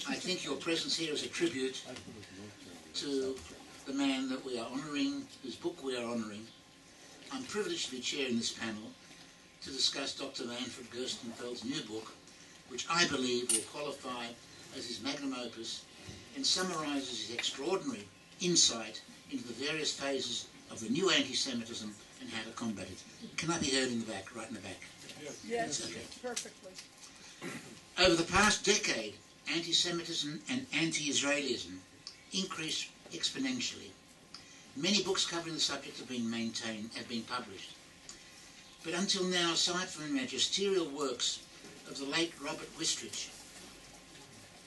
I think your presence here is a tribute to the man that we are honouring, whose book we are honouring. I'm privileged to be chairing this panel to discuss Dr. Manfred Gerstenfeld's new book, which I believe will qualify as his magnum opus and summarises his extraordinary insight into the various phases of the new anti-Semitism and how to combat it. Can I be heard in the back, right in the back? Yes, okay. Perfectly. Over the past decade, anti-Semitism and anti-Israelism increased exponentially. Many books covering the subject have been published. But until now, aside from the magisterial works of the late Robert Wistrich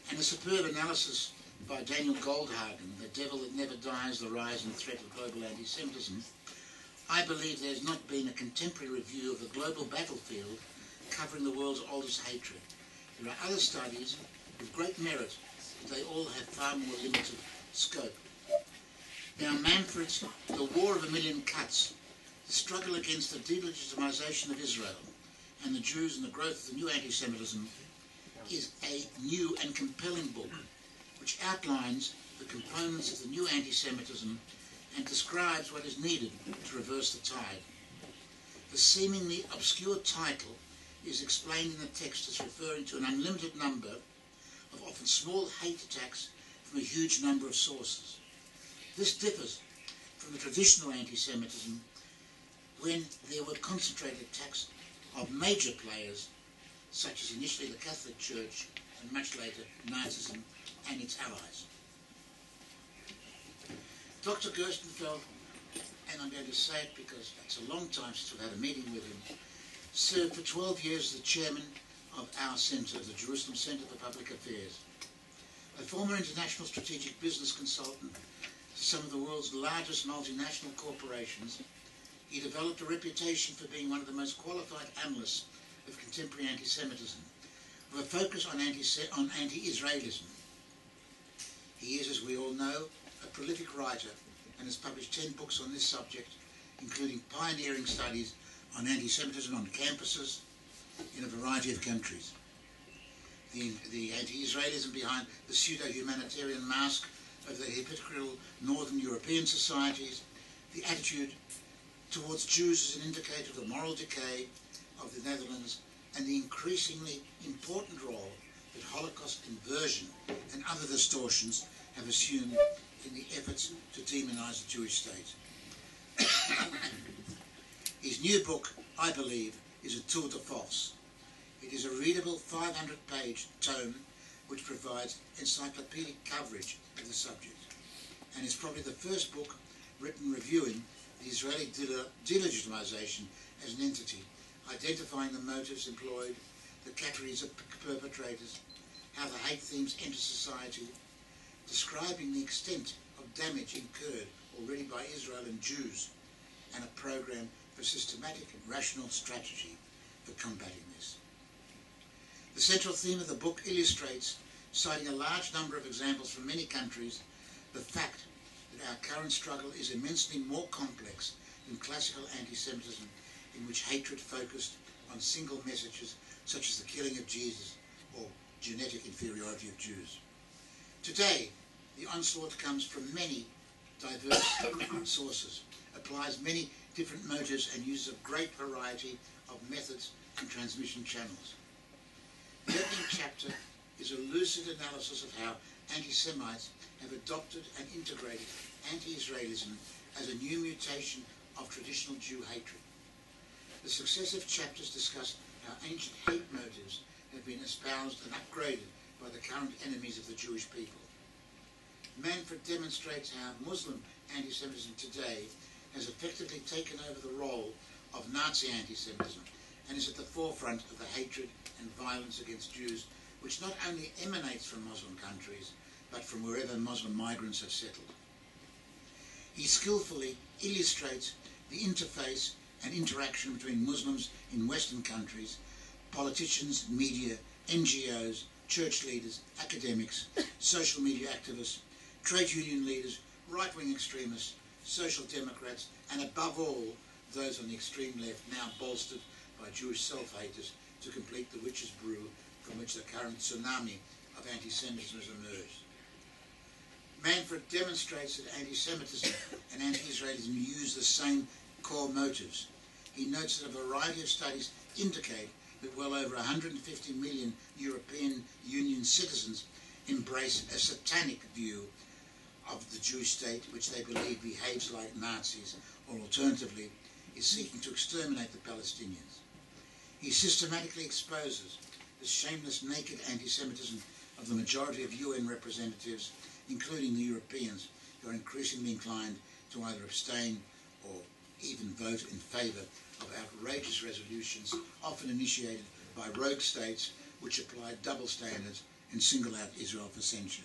and a superb analysis by Daniel Goldhagen, The Devil That Never Dies, The Rise and Threat of Global Anti-Semitism, I believe there has not been a contemporary review of the global battlefield covering the world's oldest hatred. There are other studies with great merit, but they all have far more limited scope. Now, Manfred's The War of a Million Cuts, the struggle against the delegitimization of Israel and the Jews and the growth of the new anti-Semitism, is a new and compelling book which outlines the components of the new anti-Semitism and describes what is needed to reverse the tide. The seemingly obscure title is explained in the text as referring to an unlimited number of often small hate attacks from a huge number of sources. This differs from the traditional anti-Semitism when there were concentrated attacks of major players, such as initially the Catholic Church and much later Nazism and its allies. Dr. Gerstenfeld, and I'm going to say it because it's a long time since we've had a meeting with him, served for 12 years as the chairman of our centre, the Jerusalem Centre for Public Affairs. A former international strategic business consultant to some of the world's largest multinational corporations, he developed a reputation for being one of the most qualified analysts of contemporary anti-Semitism, with a focus on anti-Israelism. He is, as we all know, a prolific writer and has published 10 books on this subject, including pioneering studies on anti-Semitism on campuses in a variety of countries. The anti-Israelism behind the pseudo-humanitarian mask of the hypocritical Northern European societies, the attitude towards Jews as an indicator of the moral decay of the Netherlands, and the increasingly important role that Holocaust inversion and other distortions have assumed in the efforts to demonize the Jewish state. His new book, I believe, is a tour de force. It is a readable 500-page tome which provides encyclopedic coverage of the subject, and is probably the first book written reviewing the Israeli delegitimization as an entity, identifying the motives employed, the categories of perpetrators, how the hate themes enter society, describing the extent of damage incurred already by Israel and Jews, and a program for systematic and rational strategy for combating this. The central theme of the book illustrates, citing a large number of examples from many countries, the fact that our current struggle is immensely more complex than classical anti-Semitism, in which hatred focused on single messages such as the killing of Jesus or genetic inferiority of Jews. Today, the onslaught comes from many diverse sources, applies many different motives, and uses a great variety of methods and transmission channels. The opening chapter is a lucid analysis of how anti-Semites have adopted and integrated anti-Israelism as a new mutation of traditional Jew hatred. The successive chapters discuss how ancient hate motives have been espoused and upgraded by the current enemies of the Jewish people. Manfred demonstrates how Muslim anti-Semitism today has effectively taken over the role of Nazi anti-Semitism and is at the forefront of the hatred and violence against Jews, which not only emanates from Muslim countries, but from wherever Muslim migrants have settled. He skillfully illustrates the interface and interaction between Muslims in Western countries, politicians, media, NGOs, church leaders, academics, social media activists, trade union leaders, right-wing extremists, social democrats, and above all, those on the extreme left, now bolstered by Jewish self-haters to complete the witch's brew from which the current tsunami of anti-Semitism has emerged. Manfred demonstrates that anti-Semitism and anti-Israelism use the same core motives. He notes that a variety of studies indicate that well over 150 million European Union citizens embrace a satanic view of the Jewish state, which they believe behaves like Nazis, or alternatively, is seeking to exterminate the Palestinians. He systematically exposes the shameless, naked anti-Semitism of the majority of UN representatives, including the Europeans, who are increasingly inclined to either abstain or even vote in favour of outrageous resolutions, often initiated by rogue states which apply double standards and single out Israel for censure.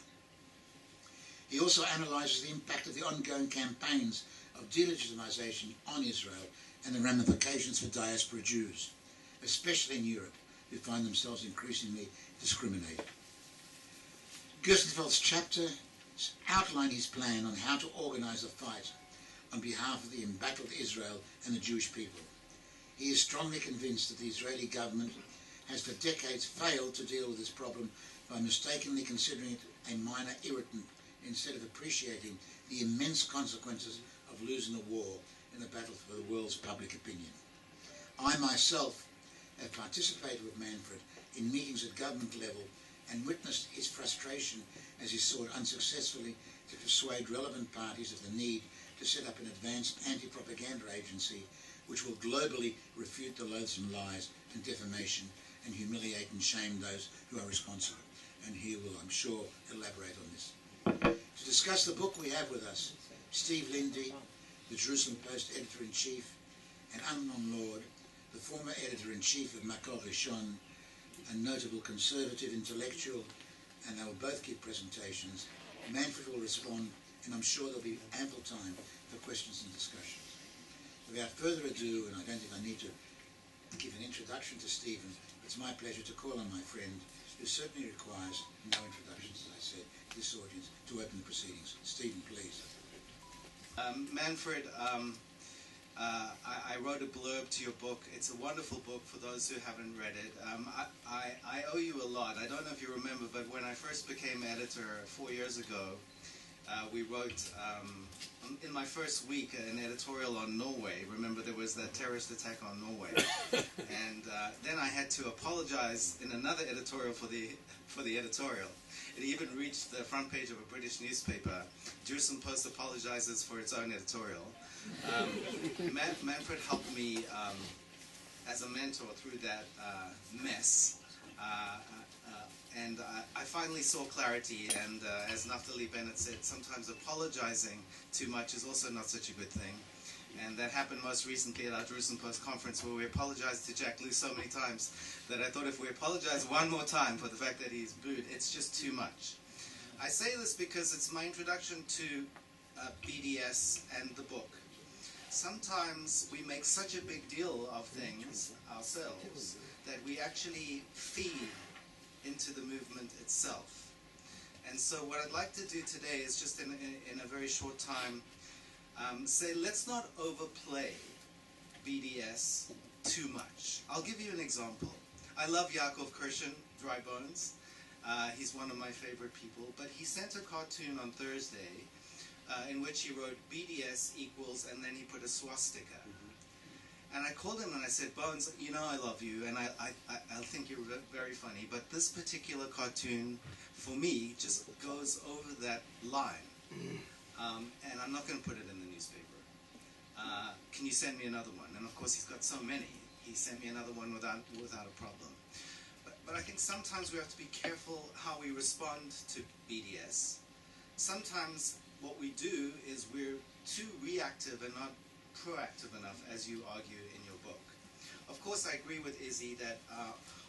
He also analyses the impact of the ongoing campaigns of delegitimization on Israel and the ramifications for diaspora Jews, especially in Europe, who find themselves increasingly discriminated. Gerstenfeld's chapter outlined his plan on how to organise a fight on behalf of the embattled Israel and the Jewish people. He is strongly convinced that the Israeli government has for decades failed to deal with this problem by mistakenly considering it a minor irritant instead of appreciating the immense consequences of losing a war in the battle for the world's public opinion. I myself have participated with Manfred in meetings at government level and witnessed his frustration as he sought unsuccessfully to persuade relevant parties of the need to set up an advanced anti-propaganda agency which will globally refute the loathsome lies and defamation and humiliate and shame those who are responsible. And he will, I'm sure, elaborate on this. To discuss the book, we have with us Steve Linde, the Jerusalem Post editor-in-chief, and Amnon Lord, the former editor-in-chief of Makor Rishon, a notable conservative intellectual, and they will both give presentations. Manfred will respond, and I'm sure there'll be ample time for questions and discussions. Without further ado, and I don't think I need to give an introduction to Stephen, it's my pleasure to call on my friend, who certainly requires no introductions, as I said, to this audience, to open the proceedings. Stephen, please. Manfred, I wrote a blurb to your book. It's a wonderful book for those who haven't read it. I owe you a lot. I don't know if you remember, but when I first became editor 4 years ago, we wrote, in my first week, an editorial on Norway. Remember, there was that terrorist attack on Norway. And then I had to apologize in another editorial for the editorial. It even reached the front page of a British newspaper. Jerusalem Post apologizes for its own editorial. Manfred helped me as a mentor through that mess. And I finally saw clarity, and as Naftali Bennett said, sometimes apologizing too much is also not such a good thing. And that happened most recently at our Jerusalem Post conference, where we apologized to Jack Lew so many times that I thought if we apologize one more time for the fact that he's booed, it's just too much. I say this because it's my introduction to BDS and the book. Sometimes we make such a big deal of things ourselves that we actually feed into the movement itself. And so what I'd like to do today is just in a very short time say, let's not overplay BDS too much. I'll give you an example. I love Yaakov Kirshen, Dry Bones. He's one of my favorite people, but he sent a cartoon on Thursday in which he wrote BDS equals, and then he put a swastika. And I called him and I said, Bones, you know I love you, and I think you're very funny, but this particular cartoon, for me, just goes over that line. And I'm not going to put it in the newspaper. Can you send me another one? And of course, he's got so many. He sent me another one without a problem. But I think sometimes we have to be careful how we respond to BDS. Sometimes what we do is we're too reactive and not proactive enough, as you argue in your book. Of course, I agree with Isi that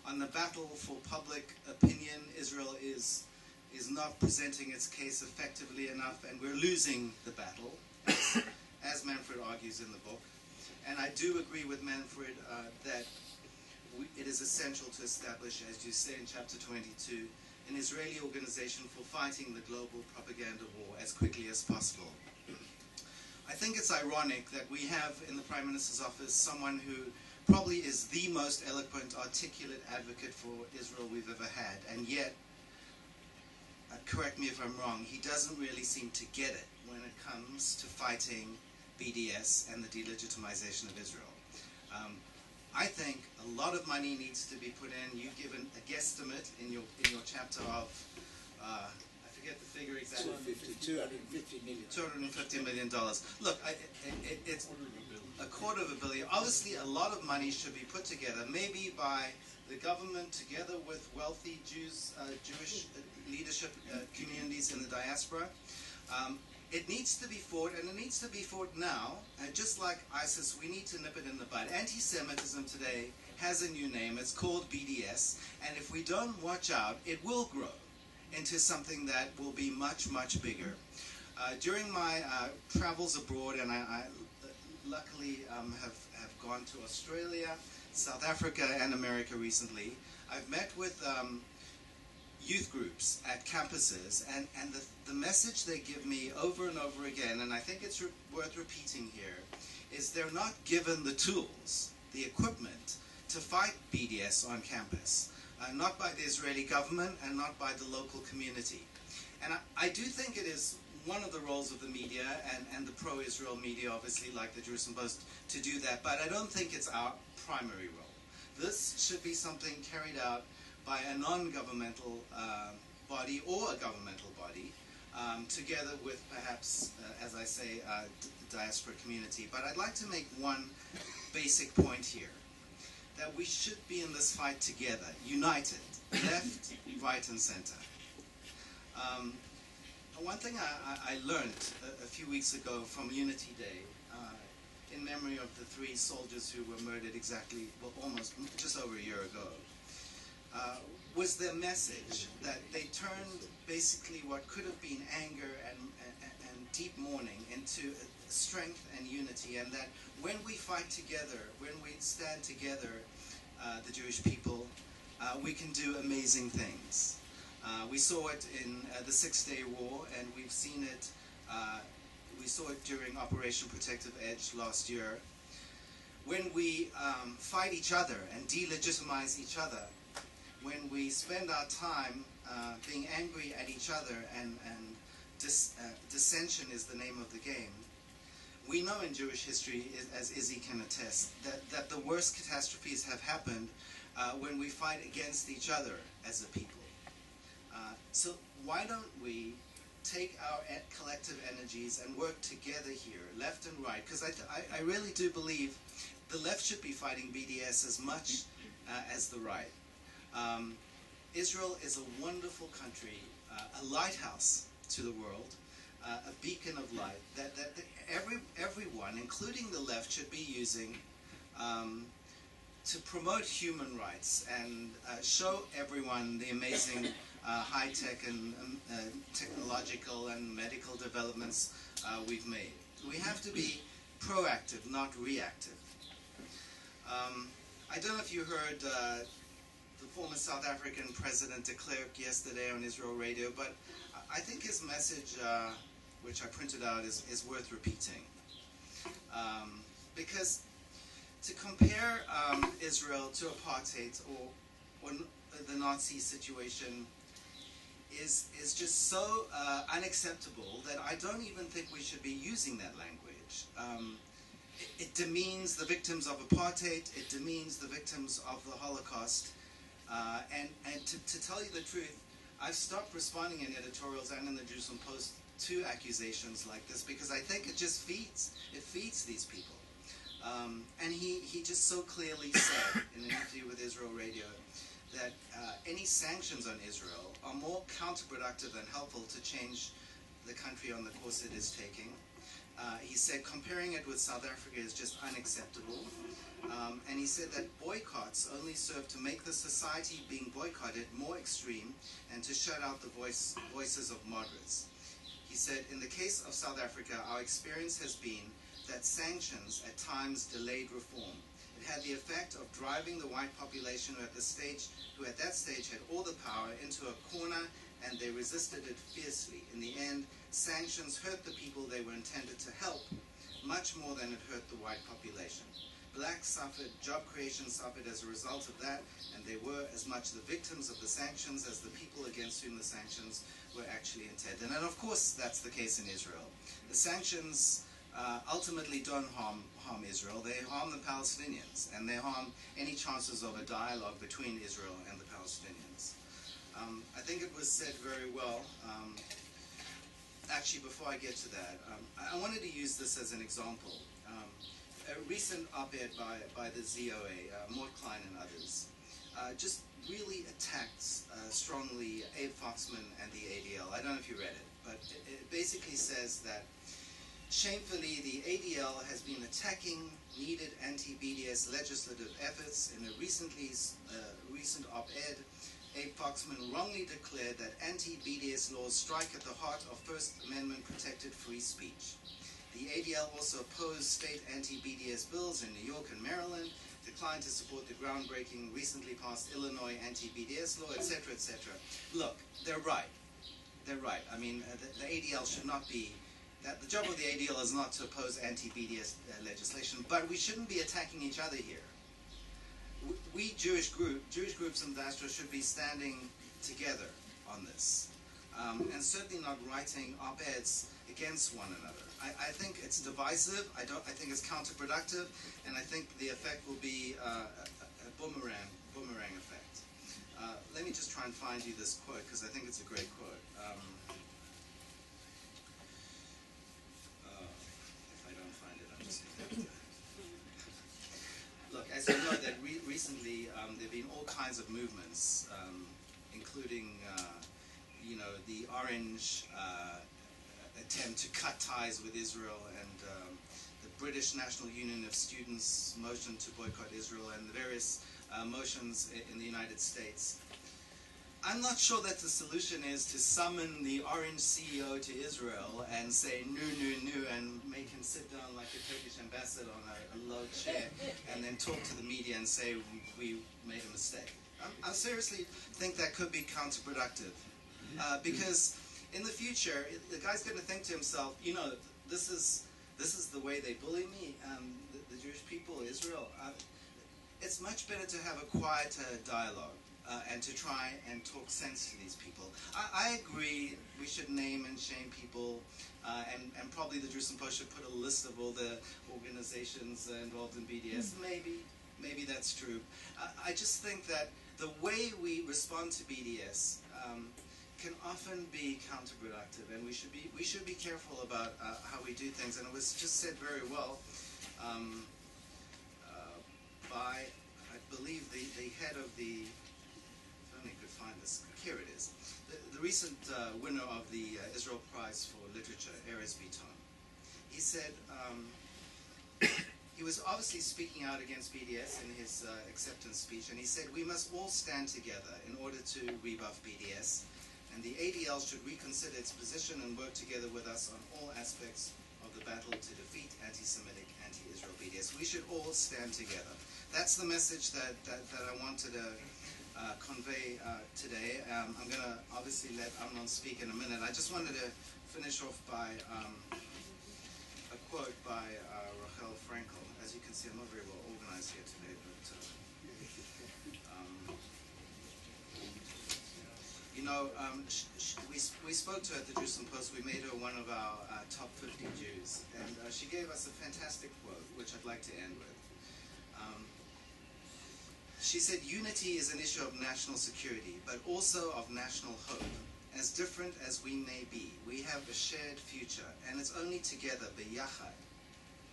on the battle for public opinion, Israel is not presenting its case effectively enough, and we're losing the battle, as Manfred argues in the book. And I do agree with Manfred that it is essential to establish, as you say in chapter 22, an Israeli organization for fighting the global propaganda war as quickly as possible. I think it's ironic that we have in the Prime Minister's office someone who probably is the most eloquent, articulate advocate for Israel we've ever had, and yet correct me if I'm wrong, he doesn't really seem to get it when it comes to fighting BDS and the delegitimization of Israel. I think a lot of money needs to be put in. You've given a guesstimate in your chapter of, I forget the figure exactly. $250 million. Look, it's $250 million. Obviously, a lot of money should be put together, maybe by the government together with wealthy Jewish leadership communities in the diaspora. It needs to be fought, and it needs to be fought now. Just like ISIS, we need to nip it in the bud. Anti-Semitism today has a new name. It's called BDS, and if we don't watch out, it will grow into something that will be much, much bigger. During my travels abroad, and I luckily have gone to Australia, South Africa, and America recently, I've met with youth groups at campuses, and the message they give me over and over again, and I think it's worth repeating here, is they're not given the tools, the equipment, to fight BDS on campus. Not by the Israeli government and not by the local community. And I do think it is one of the roles of the media and the pro-Israel media, obviously, like the Jerusalem Post, to do that, but I don't think it's our primary role. This should be something carried out by a non-governmental body or a governmental body, together with perhaps, as I say, the diaspora community. But I'd like to make one basic point here, that we should be in this fight together, united, left, right, and center. One thing I learned a few weeks ago from Unity Day, in memory of the 3 soldiers who were murdered exactly, well, almost just over a year ago, was their message that they turned basically what could have been anger and deep mourning into strength and unity, and that when we fight together, when we stand together, the Jewish people, we can do amazing things. We saw it in the 6-Day War, and we've seen it, we saw it during Operation Protective Edge last year. When we fight each other and delegitimize each other, when we spend our time being angry at each other and dissension is the name of the game, we know in Jewish history, as Isi can attest, that the worst catastrophes have happened when we fight against each other as a people. So why don't we take our collective energies and work together here, left and right? Because I really do believe the left should be fighting BDS as much as the right. Israel is a wonderful country, a lighthouse to the world, a beacon of light that everyone, including the left, should be using to promote human rights and show everyone the amazing high-tech and technological and medical developments we've made. We have to be proactive, not reactive. I don't know if you heard the former South African President de Klerk yesterday on Israel Radio, but I think his message, which I printed out, is worth repeating. Because to compare Israel to apartheid or the Nazi situation is just so unacceptable that I don't even think we should be using that language. It demeans the victims of apartheid, it demeans the victims of the Holocaust, and to tell you the truth, I've stopped responding in editorials and in the Jerusalem Post to accusations like this because I think it just feeds these people. And he just so clearly said in an interview with Israel Radio that any sanctions on Israel are more counterproductive than helpful to change the country on the course it is taking. He said comparing it with South Africa is just unacceptable. And he said that boycotts only serve to make the society being boycotted more extreme and to shut out the voices of moderates. He said, in the case of South Africa, our experience has been that sanctions at times delayed reform. It had the effect of driving the white population who at that stage had all the power into a corner, and they resisted it fiercely. In the end, sanctions hurt the people they were intended to help much more than it hurt the white population. blacks suffered, job creation suffered as a result of that, and they were as much the victims of the sanctions as the people against whom the sanctions were actually intended. And of course that's the case in Israel. The sanctions ultimately don't harm Israel, they harm the Palestinians, and they harm any chances of a dialogue between Israel and the Palestinians. I think it was said very well. Actually, before I get to that, I wanted to use this as an example. A recent op-ed by the ZOA, Mort Klein and others, just really attacks strongly Abe Foxman and the ADL. I don't know if you read it, but it basically says that shamefully the ADL has been attacking needed anti-BDS legislative efforts. In a recent op-ed, Abe Foxman wrongly declared that anti-BDS laws strike at the heart of First Amendment protected free speech. The ADL also opposed state anti-BDS bills in New York and Maryland, declined to support the groundbreaking recently passed Illinois anti-BDS law, etc., etc. Look, they're right. They're right. I mean, the ADL should not be, the job of the ADL is not to oppose anti-BDS legislation, but we shouldn't be attacking each other here. We Jewish groups in the diaspora should be standing together on this, and certainly not writing op-eds against one another. I think it's divisive. I think it's counterproductive, and I think the effect will be a boomerang effect. Let me just try and find you this quote because I think it's a great quote. If I don't find it, I'm just going to. Look, as you know, that recently there have been all kinds of movements, including, you know, the Orange attempt to cut ties with Israel, and the British National Union of Students motion to boycott Israel, and the various motions in the United States. I'm not sure that the solution is to summon the Orange CEO to Israel and say no, and make him sit down like a Turkish ambassador on a low chair and then talk to the media and say we made a mistake. I seriously think that could be counterproductive because in the future the guy's going to think to himself, you know, this is the way they bully me, the Jewish people, Israel. It's much better to have a quieter dialogue. And to try and talk sense to these people. I agree we should name and shame people, and probably the Jerusalem Post should put a list of all the organizations involved in BDS. Maybe that's true. I just think that the way we respond to BDS can often be counterproductive, and we should be careful about how we do things. And it was just said very well by, I believe, the head of the. Find this. Here it is. The recent winner of the Israel Prize for Literature, Erez Biton. He said he was obviously speaking out against BDS in his acceptance speech, and he said we must all stand together in order to rebuff BDS, and the ADL should reconsider its position and work together with us on all aspects of the battle to defeat anti-Semitic, anti-Israel BDS. We should all stand together. That's the message that I wanted to convey today. I'm going to obviously let Amnon speak in a minute. I just wanted to finish off by a quote by Rachel Frankel. As you can see, I'm not very well organized here today, but you know, we spoke to her at the Jerusalem Post. We made her one of our top 50 Jews, and she gave us a fantastic quote, which I'd like to end with. She said, unity is an issue of national security, but also of national hope. As different as we may be, we have a shared future, and it's only together, b'yachad,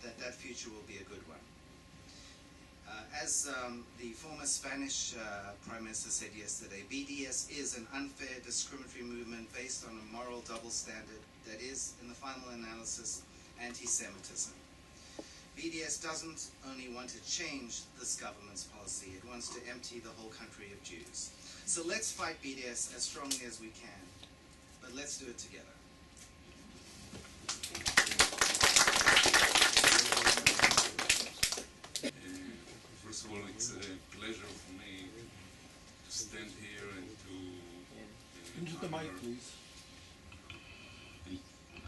that future will be a good one. As the former Spanish Prime Minister said yesterday, BDS is an unfair, discriminatory movement based on a moral double standard that is, in the final analysis, anti-Semitism. BDS doesn't only want to change this government's policy, it wants to empty the whole country of Jews. So let's fight BDS as strongly as we can, but let's do it together. First of all, it's a pleasure for me to stand here and to Into the mic, please.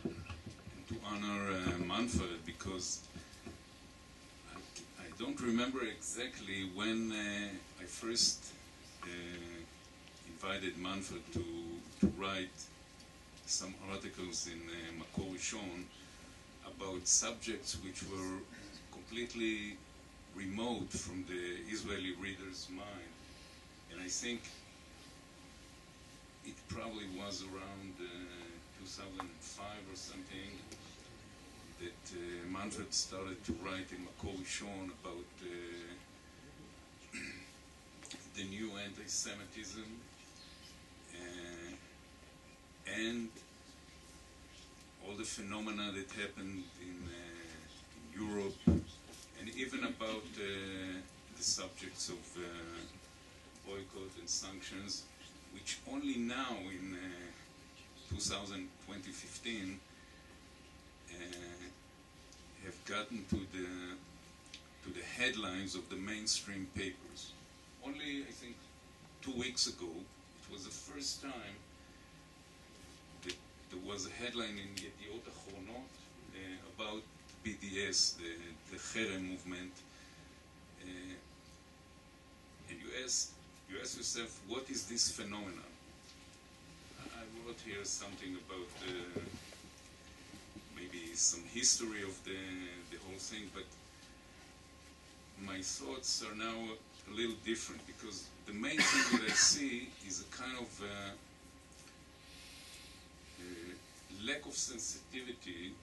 And to honor Manfred, because I don't remember exactly when I first invited Manfred to write some articles in Makor Rishon about subjects which were completely remote from the Israeli reader's mind. And I think it probably was around 2005 or something that Manfred started to write in Makor Rishon about the new anti-Semitism and all the phenomena that happened in Europe, and even about the subjects of boycott and sanctions, which only now in 2015 have gotten to the headlines of the mainstream papers. Only, I think, 2 weeks ago, it was the first time that there was a headline in Yediot Achronot about BDS, the Cherem movement, and you ask yourself, what is this phenomenon? I wrote here something about maybe some history of the whole thing, but my thoughts are now a little different, because the main thing that I see is a kind of lack of sensitivity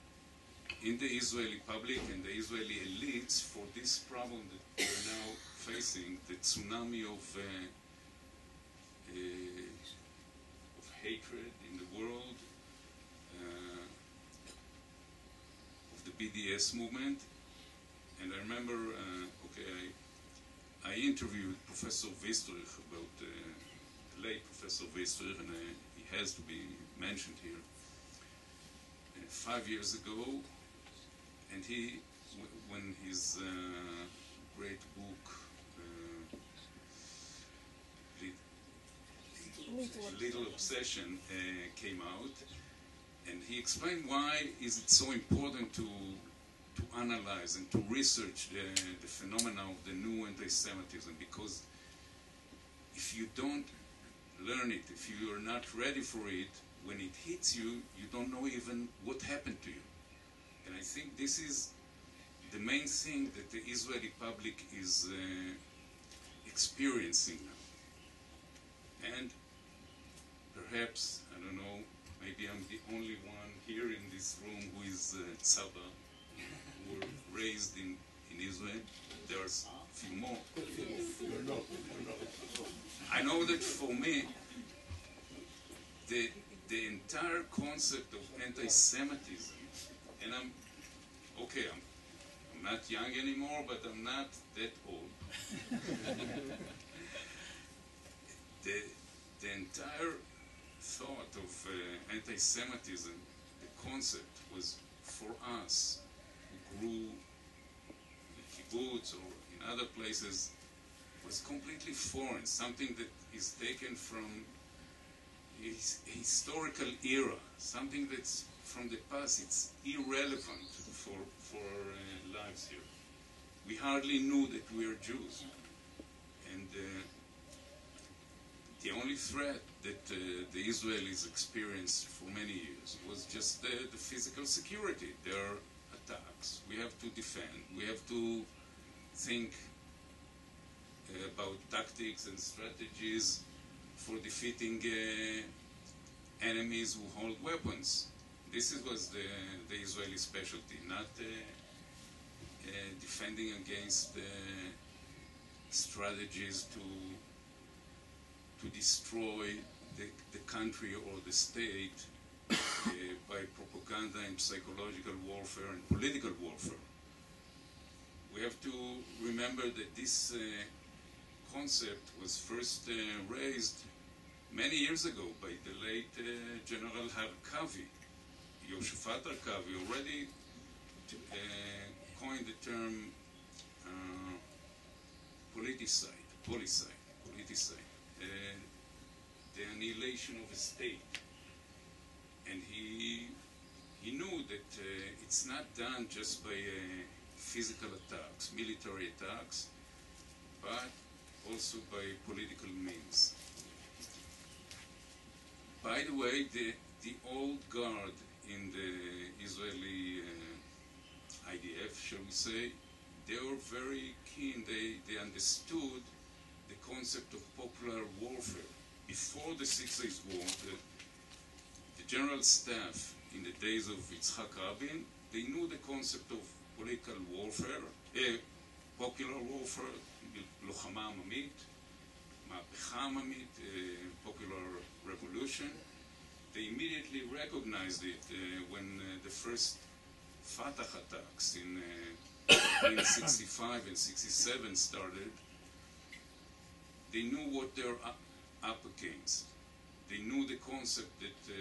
in the Israeli public and the Israeli elites for this problem that we're now facing, the tsunami of hatred in the world, of the BDS movement. And I remember, I interviewed Professor Westrich about the late Professor Westrich, and he has to be mentioned here, 5 years ago, and he, when his great book, Little Obsession, came out, and he explained why is it so important to analyze and to research the phenomena of the new anti-Semitism, because if you don't learn it, if you are not ready for it, when it hits you, you don't know even what happened to you. And I think this is the main thing that the Israeli public is experiencing now. And perhaps, I don't know, maybe I'm the only one here in this room who is Tzaba, who were raised in Israel. There's a few more. I know that for me, the entire concept of anti-Semitism, and I'm not young anymore, but I'm not that old. The entire thought of anti-Semitism, the concept, was for us who grew in kibbutz or in other places, was completely foreign, something that is taken from historical era, something that's from the past. It's irrelevant for our lives here. We hardly knew that we are Jews, and the only threat that the Israelis experienced for many years was just the physical security. There are attacks. We have to defend. We have to think about tactics and strategies for defeating enemies who hold weapons. This was the Israeli specialty, not defending against strategies to destroy the country or the state by propaganda and psychological warfare and political warfare. We have to remember that this concept was first raised many years ago by the late General Harkavi. Yoshafat Harkavi already coined the term politicide, the annihilation of a state. And he knew that it's not done just by physical attacks, military attacks, but also by political means. By the way, the old guard in the Israeli IDF, shall we say, they were very keen. They understood the concept of popular warfare. Before the 6 Days War, the general staff in the days of Yitzhak Rabin, they knew the concept of political warfare, popular warfare, לוחמה עממית, מהפכה עממית, popular revolution. They immediately recognized it when the first Fatah attacks in 65 and 67 started. They knew what they're up against. They knew the concept that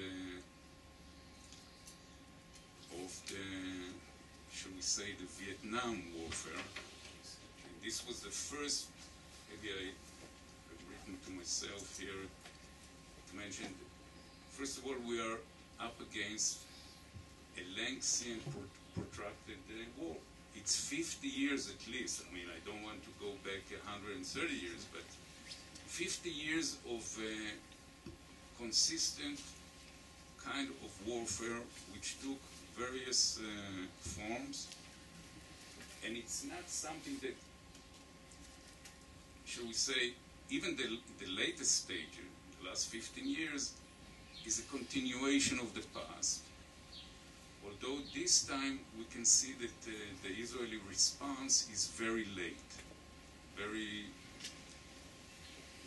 of the, shall we say, the Vietnam warfare. And this was the first, maybe I've written to myself here to mention, first of all, we are up against a lengthy and protracted war. It's 50 years at least. I mean, I don't want to go back 130 years, but 50 years of consistent kind of warfare which took various forms, and it's not something that, shall we say, even the latest stage, the last 15 years, is a continuation of the past. Although this time we can see that the Israeli response is very late.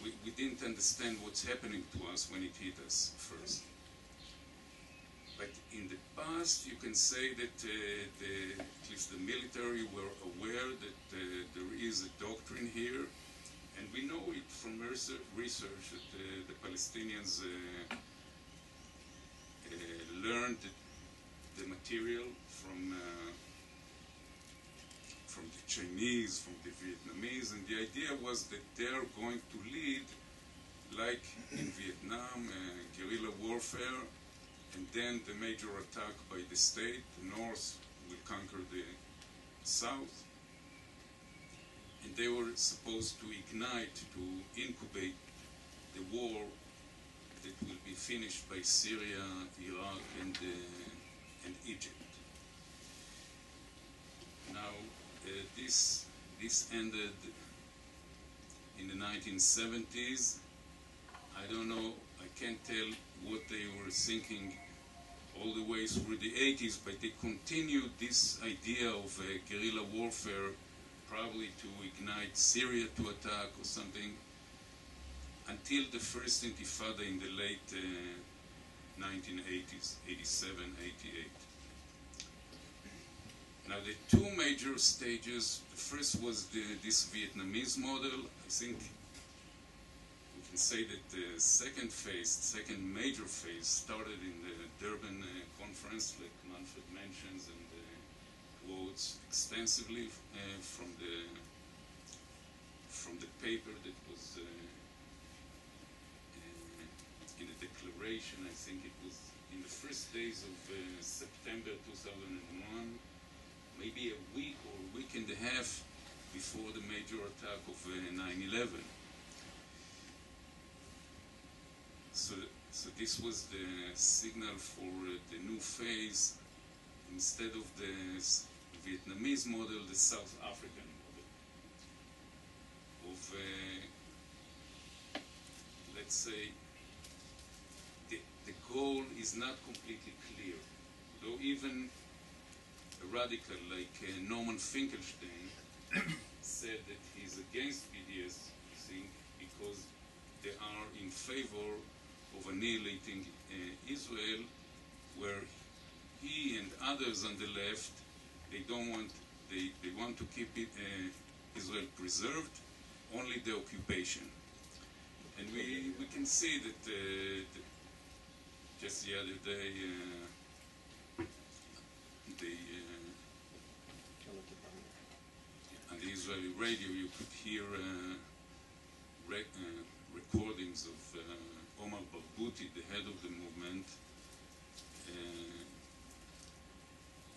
We didn't understand what's happening to us when it hit us first. But in the past, you can say that at least the military were aware that there is a doctrine here, and we know it from research that the Palestinians learned the material from the Chinese, from the Vietnamese, and the idea was that they are going to lead, like in Vietnam, guerrilla warfare, and then the major attack by the state. The North will conquer the South. And they were supposed to ignite, to incubate the war that will be finished by Syria, Iraq, and Egypt. Now, this ended in the 1970s. I don't know, I can't tell what they were thinking all the way through the 80s, but they continued this idea of guerrilla warfare, probably to ignite Syria to attack or something, until the first intifada in the late 1980s, 87, 88. Now, the two major stages, the first was this Vietnamese model. I think we can say that the second major phase started in the Durban conference, like Manfred mentions and quotes extensively from the paper that was in the declaration. I think it was in the first days of September 2001, maybe a week or a week and a half before the major attack of 9/11. So this was the signal for the new phase. Instead of the Vietnamese model, the South African model of, let's say, the goal is not completely clear. Though even a radical like Norman Finkelstein said that he's against BDS, I think, because they are in favor of annihilating Israel, where he and others on the left, they want to keep Israel preserved, only the occupation. And we can see that just the other day, on the Israeli radio, you could hear recordings of Omar Barghouti, the head of the movement.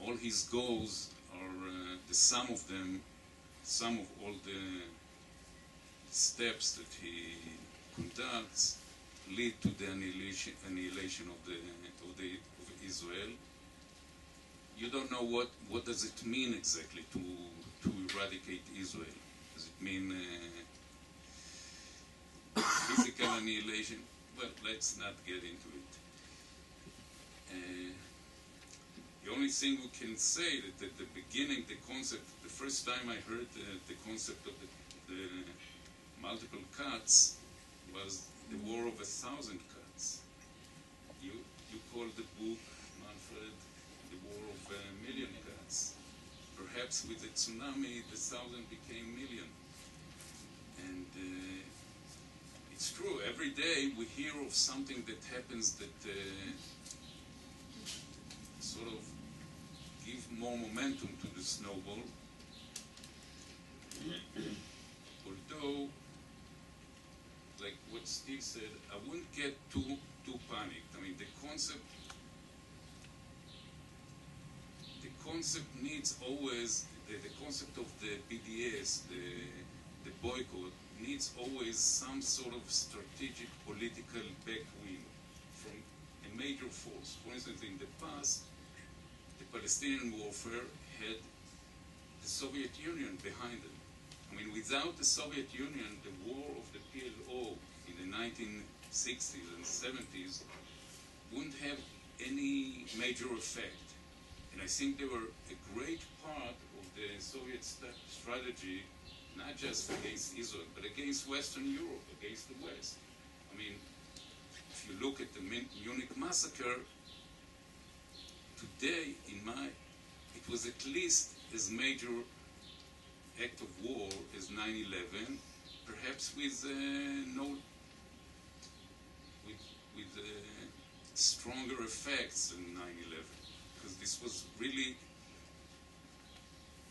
All his goals are the sum of them, sum of all the steps that he conducts lead to the annihilation of Israel. You don't know what does it mean exactly to eradicate Israel. Does it mean physical annihilation? Well, let's not get into it. The only thing we can say that at the beginning, the concept, the first time I heard the concept of the multiple cuts was the War of 1,000 Cuts. You called the book, Manfred, the War of 1,000,000 Cuts. Perhaps with the tsunami, the 1,000 became million. And it's true, every day we hear of something that happens that sort of give more momentum to the snowball. Although, like what Steve said, I wouldn't get too panicked. I mean, the concept needs always, the concept of the BDS, the boycott, needs always some sort of strategic political backwind from a major force. For instance, in the past, the Palestinian warfare had the Soviet Union behind it. I mean, without the Soviet Union, the war of the PLO in the 1960s and 70s wouldn't have any major effect. And I think they were a great part of the Soviet strategy, not just against Israel, but against Western Europe, against the West. I mean, if you look at the Munich massacre, today, it was at least as major act of war as 9/11, perhaps with stronger effects than 9/11, because this was really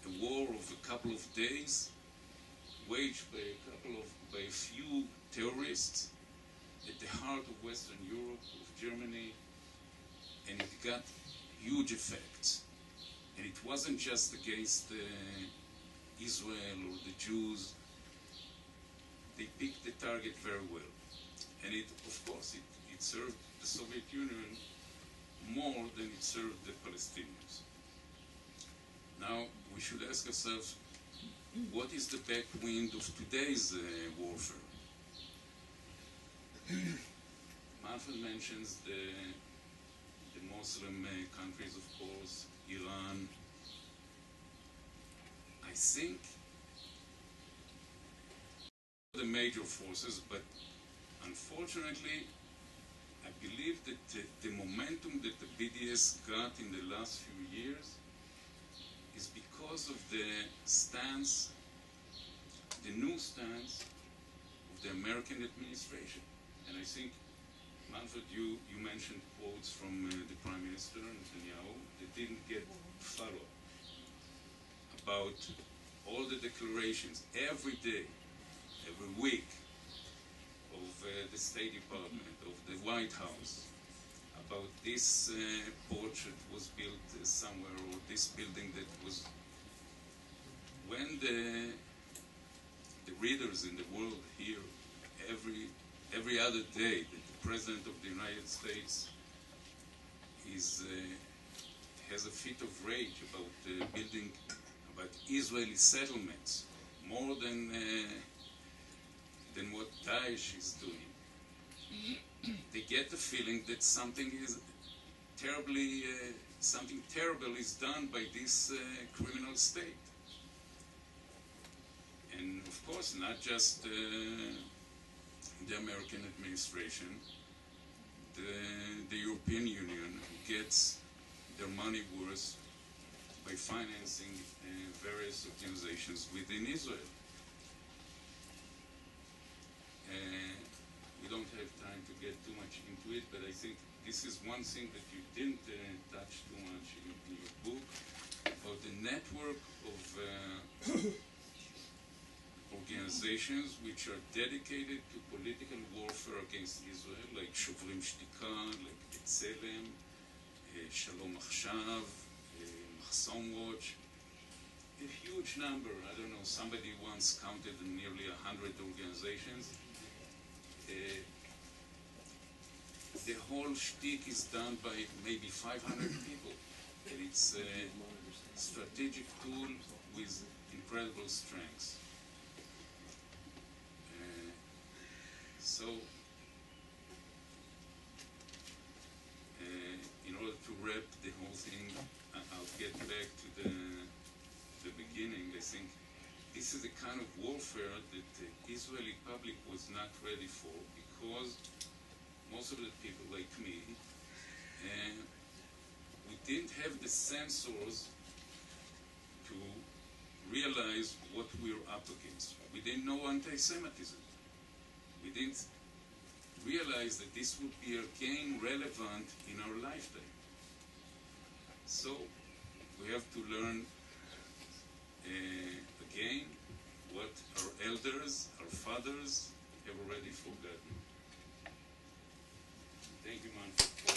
a war of a couple of days, waged by a few terrorists at the heart of Western Europe, of Germany, and it got huge effects. And it wasn't just against Israel or the Jews. They picked the target very well. And of course, it served the Soviet Union more than it served the Palestinians. Now, we should ask ourselves, what is the backwind of today's warfare? Manfred mentions the Muslim countries, of course, Iran. I think the major forces, but unfortunately, I believe that the momentum that the BDS got in the last few years is because of the stance, the new stance of the American administration. And I think, Manfred, you mentioned quotes from the Prime Minister, Netanyahu, that didn't get follow about all the declarations every day, every week, of the State Department, of the White House, about this porch that was built somewhere, or this building that was... When the readers in the world hear every other day that the President of the United States has a fit of rage about building, about Israeli settlements, more than what Daesh is doing, they get the feeling that something terrible is done by this criminal state. And of course, not just the American administration, the European Union gets their money worth by financing various organizations within Israel. We don't have time to get too much into it, but I think this is one thing that you didn't touch too much in your book, about the network of organizations which are dedicated to political warfare against Israel, like Shuvrim Shtika, like B'Tselem, Shalom Achshav, Mahsom Watch, a huge number. I don't know, somebody once counted nearly 100 organizations. The whole shtick is done by maybe 500 people. And it's a strategic tool with incredible strengths. So, in order to wrap the whole thing, I'll get back to the beginning. I think this is the kind of warfare that the Israeli public was not ready for, because most of the people like me, we didn't have the sensors to realize what we're up against. We didn't know anti-Semitism. We didn't realize that this would be again relevant in our lifetime. So we have to learn again what our elders, our fathers have already forgotten. Thank you, Manfred, for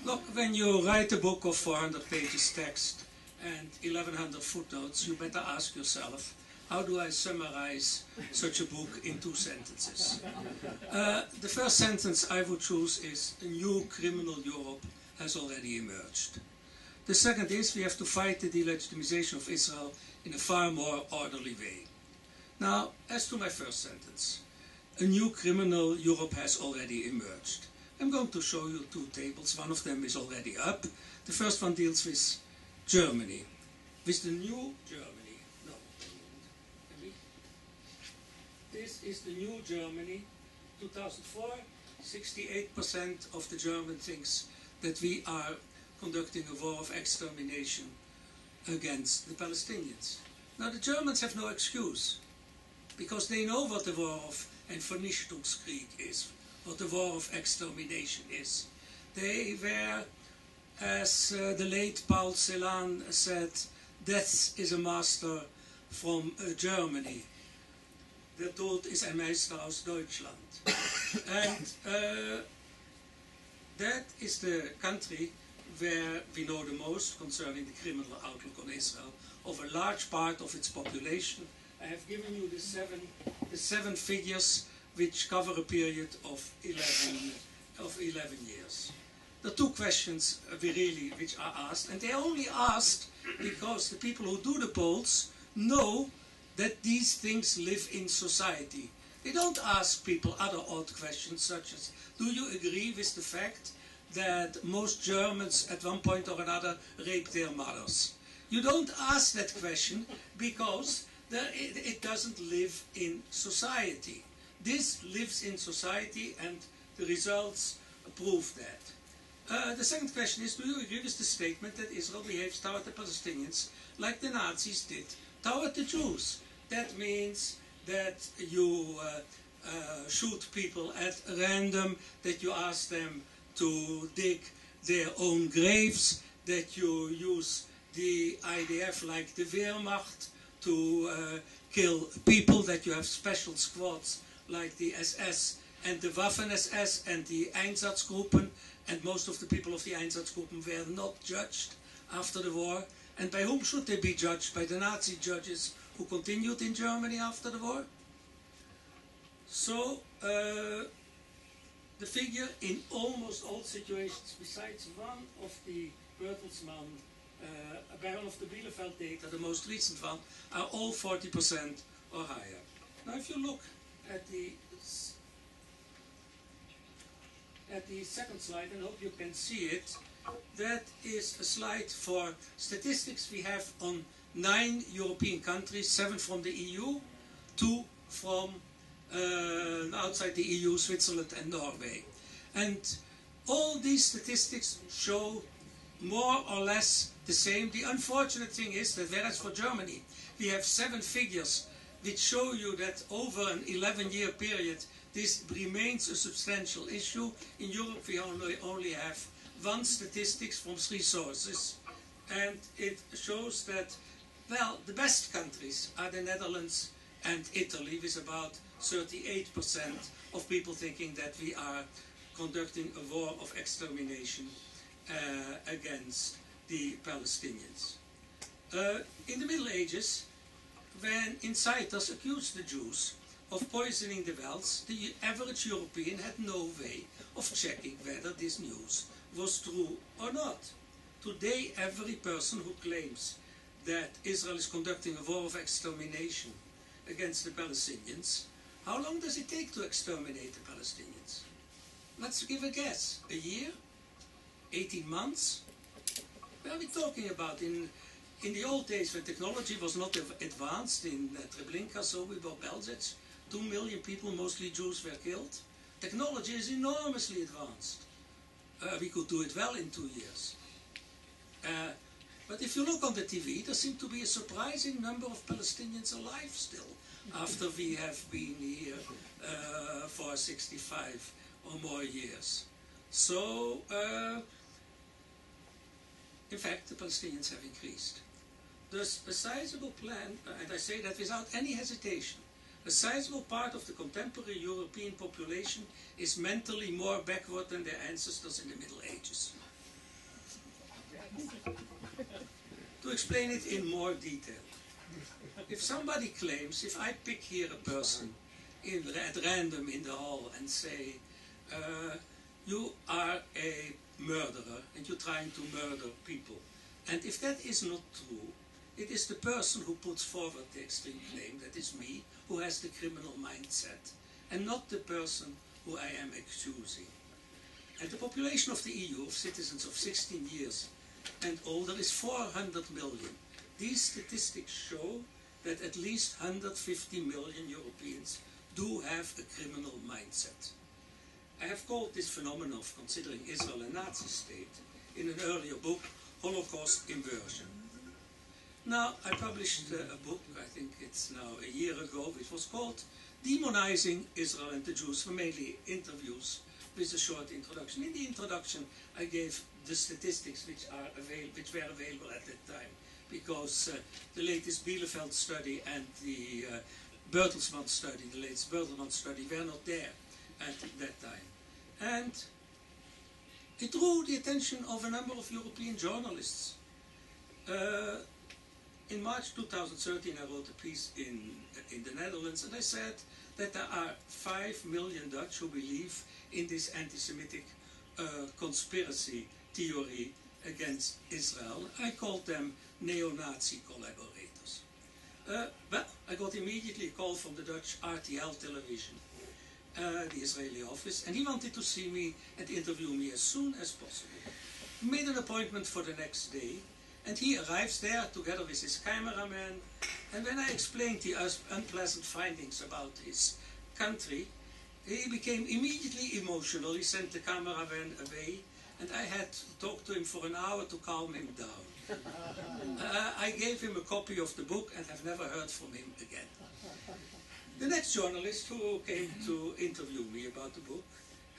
your Look, when you write a book of 400 pages text and 1100 footnotes, you better ask yourself, how do I summarize such a book in 2 sentences? The first sentence I would choose is, a new criminal Europe has already emerged. The second is, we have to fight the delegitimization of Israel in a far more orderly way. Now, as to my first sentence, a new criminal Europe has already emerged. I'm going to show you 2 tables. One of them is already up. The first one deals with Germany. With the new Germany. No, this is the new Germany. 2004, 68% of the German thinks that we are conducting a war of extermination against the Palestinians. Now, the Germans have no excuse, because they know what the war of Vernichtungskrieg is, what the war of extermination is. They were, as the late Paul Celan said, death is a master from Germany. Der Tod ist ein Meister aus Deutschland. And that is the country where we know the most concerning the criminal outlook on Israel, of a large part of its population. I have given you the seven figures which cover a period of 11 years. The 2 questions which are asked, and they are only asked because the people who do the polls know that these things live in society. They don't ask people other odd questions such as, do you agree with the fact that most Germans at one point or another rape their mothers? You don't ask that question because it doesn't live in society. This lives in society, and the results prove that. The second question is, do you agree with the statement that Israel behaves toward the Palestinians like the Nazis did toward the Jews? That means that you shoot people at random, that you ask them to dig their own graves, that you use the IDF like the Wehrmacht to kill people, that you have special squads like the SS and the Waffen-SS and the Einsatzgruppen, and most of the people of the Einsatzgruppen were not judged after the war. And by whom should they be judged? By the Nazi judges who continued in Germany after the war? So, the figure in almost all situations, besides one of the Bertelsmann, Baron of the Bielefeld data, the most recent one, are all 40% or higher. Now, if you look at the second slide, and I hope you can see it, that is a slide for statistics we have on 9 European countries, 7 from the EU, 2 from outside the EU, Switzerland and Norway. And all these statistics show more or less the same. The unfortunate thing is that whereas for Germany we have 7 figures which show you that over an 11-year period this remains a substantial issue, in Europe we only have 1 statistics from 3 sources, and it shows that, well, the best countries are the Netherlands and Italy, with about 38% of people thinking that we are conducting a war of extermination against the Palestinians. In the Middle Ages, when inciters accused the Jews of poisoning the wells, the average European had no way of checking whether this news was true or not. Today, every person who claims that Israel is conducting a war of extermination against the Palestinians, how long does it take to exterminate the Palestinians? Let's give a guess. A year? 18 months? What are we talking about? In the old days, when technology was not advanced, in Treblinka, Sobibor, Belzec, 2 million people, mostly Jews, were killed. Technology is enormously advanced. We could do it well in 2 years. But if you look on the TV, there seems to be a surprising number of Palestinians alive still, after we have been here for 65 or more years. So, in fact, the Palestinians have increased. Thus, a sizable plan, and I say that without any hesitation, a sizable part of the contemporary European population is mentally more backward than their ancestors in the Middle Ages. To explain it in more detail, if somebody claims, if I pick here a person at random in the hall and say, you are a murderer and you're trying to murder people, and if that is not true, it is the person who puts forward the extreme claim, that is me, who has the criminal mindset, and not the person who I am accusing. And the population of the EU, of citizens of 16 years and older, is 400 million. These statistics show that at least 150 million Europeans do have a criminal mindset. I have called this phenomenon of considering Israel a Nazi state in an earlier book, Holocaust Inversion. Now, I published a book, I think it's now a year ago, which was called Demonizing Israel and the Jews, for mainly interviews with a short introduction. In the introduction, I gave the statistics which were available at that time, because the latest Bielefeld study and the Bertelsmann study, the latest Bertelsmann study, were not there at that time. And it drew the attention of a number of European journalists. In March 2013, I wrote a piece in the Netherlands, and I said that there are 5 million Dutch who believe in this anti-Semitic conspiracy theory against Israel. I called them neo-Nazi collaborators. But I got immediately a call from the Dutch RTL television, the Israeli office, and he wanted to see me and interview me as soon as possible. He made an appointment for the next day, and he arrives there together with his cameraman, and when I explained the unpleasant findings about his country, he became immediately emotional. He sent the cameraman away, and I had to talk to him for an hour to calm him down. I gave him a copy of the book and have never heard from him again. The next journalist who came to interview me about the book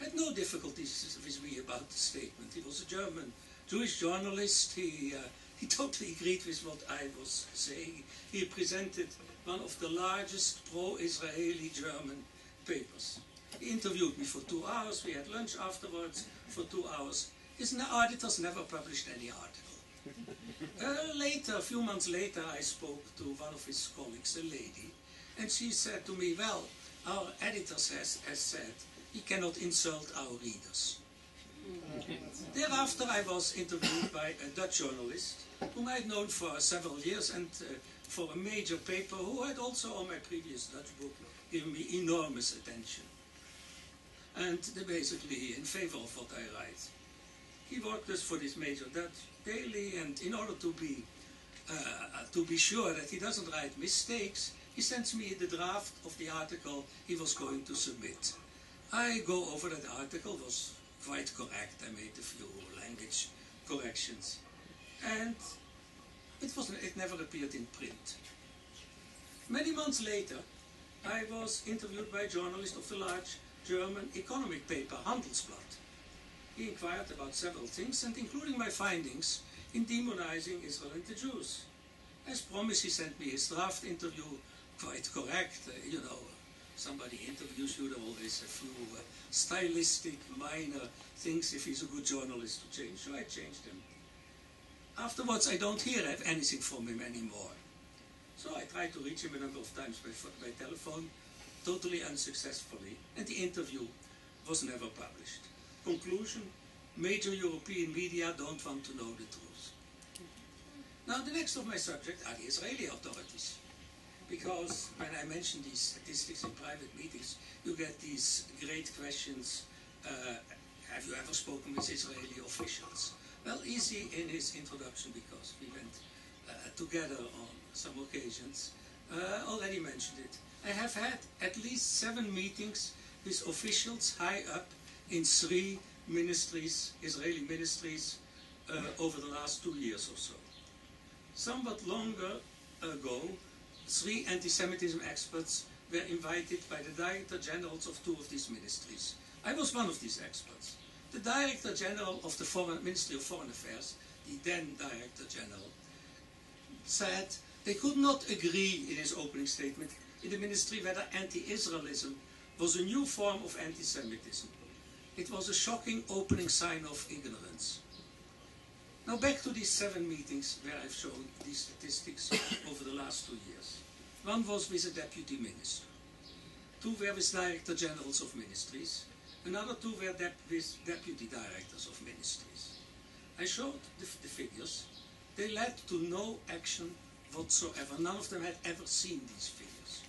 had no difficulties with me about the statement. He was a German Jewish journalist. He totally agreed with what I was saying. He presented one of the largest pro-Israeli German papers. He interviewed me for 2 hours. We had lunch afterwards for 2 hours. His editors never published any article. Later, a few months later, I spoke to one of his colleagues, a lady, and she said to me, well, our editor has said he cannot insult our readers. Thereafter, I was interviewed by a Dutch journalist whom I had known for several years, and for a major paper, who had also on my previous Dutch book given me enormous attention. And basically in favor of what I write. He worked just for this major Dutch daily, and in order to be sure that he doesn't write mistakes, he sends me the draft of the article he was going to submit. I go over that article, was quite correct. I made a few language corrections, and it never appeared in print. Many months later, I was interviewed by a journalist of the large German economic paper, Handelsblatt. He inquired about several things, and including my findings in demonizing Israel and the Jews. As promised, he sent me his draft interview, quite correct, somebody interviews you, there are always a few stylistic, minor things if he's a good journalist to change. So I changed them. Afterwards, I don't hear anything from him anymore. So I tried to reach him a number of times by telephone, totally unsuccessfully, and the interview was never published. Conclusion, major European media don't want to know the truth. Now, the next of my subject are the Israeli authorities. Because when I mention these statistics in private meetings, you get these great questions. Have you ever spoken with Israeli officials? Well, Isi in his introduction, because we went together on some occasions, already mentioned it. I have had at least 7 meetings with officials high up in 3 ministries, Israeli ministries, over the last 2 years or so. Somewhat longer ago, 3 anti-Semitism experts were invited by the Director Generals of 2 of these ministries. I was one of these experts. The Director General of the Ministry of Foreign Affairs, the then Director General, said they could not agree in his opening statement in the ministry whether anti-Israelism was a new form of anti-Semitism. It was a shocking opening sign of ignorance. Now back to these 7 meetings where I've shown these statistics over the last 2 years. One was with a deputy minister. 2 were with director generals of ministries. Another 2 were with deputy directors of ministries. I showed the figures. They led to no action whatsoever. None of them had ever seen these figures.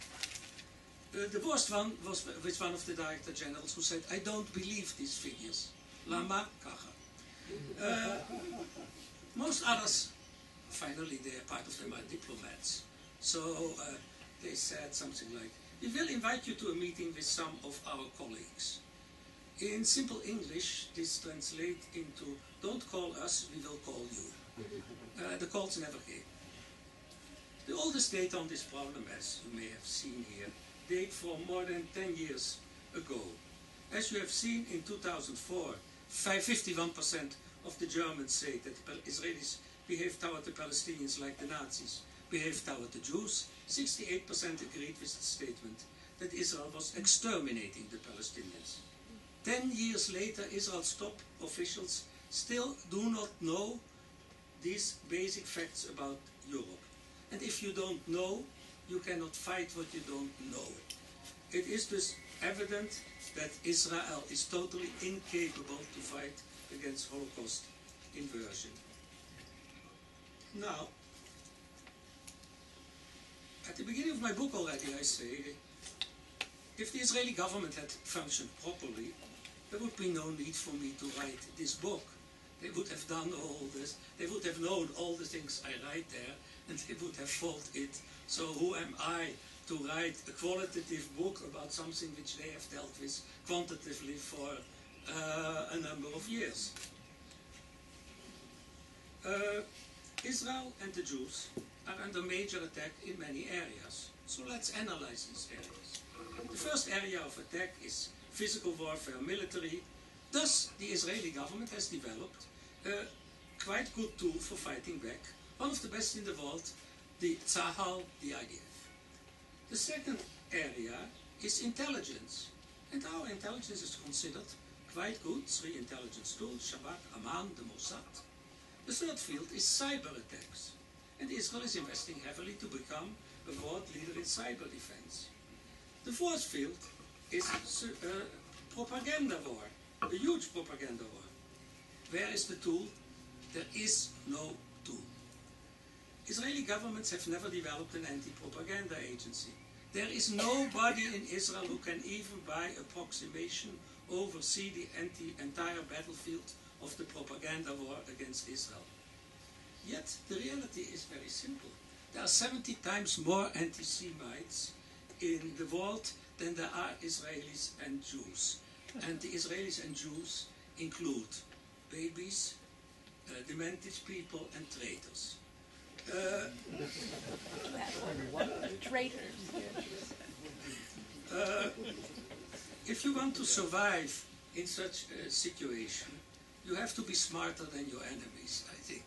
The worst one was with one of the director generals who said, I don't believe these figures. Lama kacha. Most others, finally, part of them are diplomats. So they said something like, we will invite you to a meeting with some of our colleagues. In simple English, this translates into, don't call us, we will call you. The calls never came. The oldest data on this problem, as you may have seen here, date from more than 10 years ago. As you have seen in 2004, 51% of the Germans say that the Israelis behaved toward the Palestinians like the Nazis behaved toward the Jews. 68% agreed with the statement that Israel was exterminating the Palestinians. 10 years later, Israel's top officials still do not know these basic facts about Europe. And if you don't know, you cannot fight what you don't know. It is thus evident that Israel is totally incapable to fight against Holocaust inversion. Now, at the beginning of my book already I say, if the Israeli government had functioned properly, there would be no need for me to write this book. They would have done all this, they would have known all the things I write there, and they would have followed it. So who am I to write a qualitative book about something which they have dealt with quantitatively for a number of years? Israel and the Jews are under major attack in many areas. So let's analyze these areas. The first area of attack is physical warfare, military. Thus, the Israeli government has developed a quite good tool for fighting back. One of the best in the world, the Tzahal, the IDF. The second area is intelligence. And our intelligence is considered quite good. 3 intelligence tools, Shabak, Aman, the Mossad. The third field is cyber attacks. And Israel is investing heavily to become a world leader in cyber defense. The fourth field is propaganda war, a huge propaganda war. Where is the tool? There is no tool. Israeli governments have never developed an anti-propaganda agency. There is nobody in Israel who can even by approximation oversee the entire battlefield of the propaganda war against Israel. Yet the reality is very simple. There are 70 times more anti-Semites in the world than there are Israelis and Jews. And the Israelis and Jews include babies, demented people, and traitors. Traitors. If you want to survive in such a situation, you have to be smarter than your enemies, I think.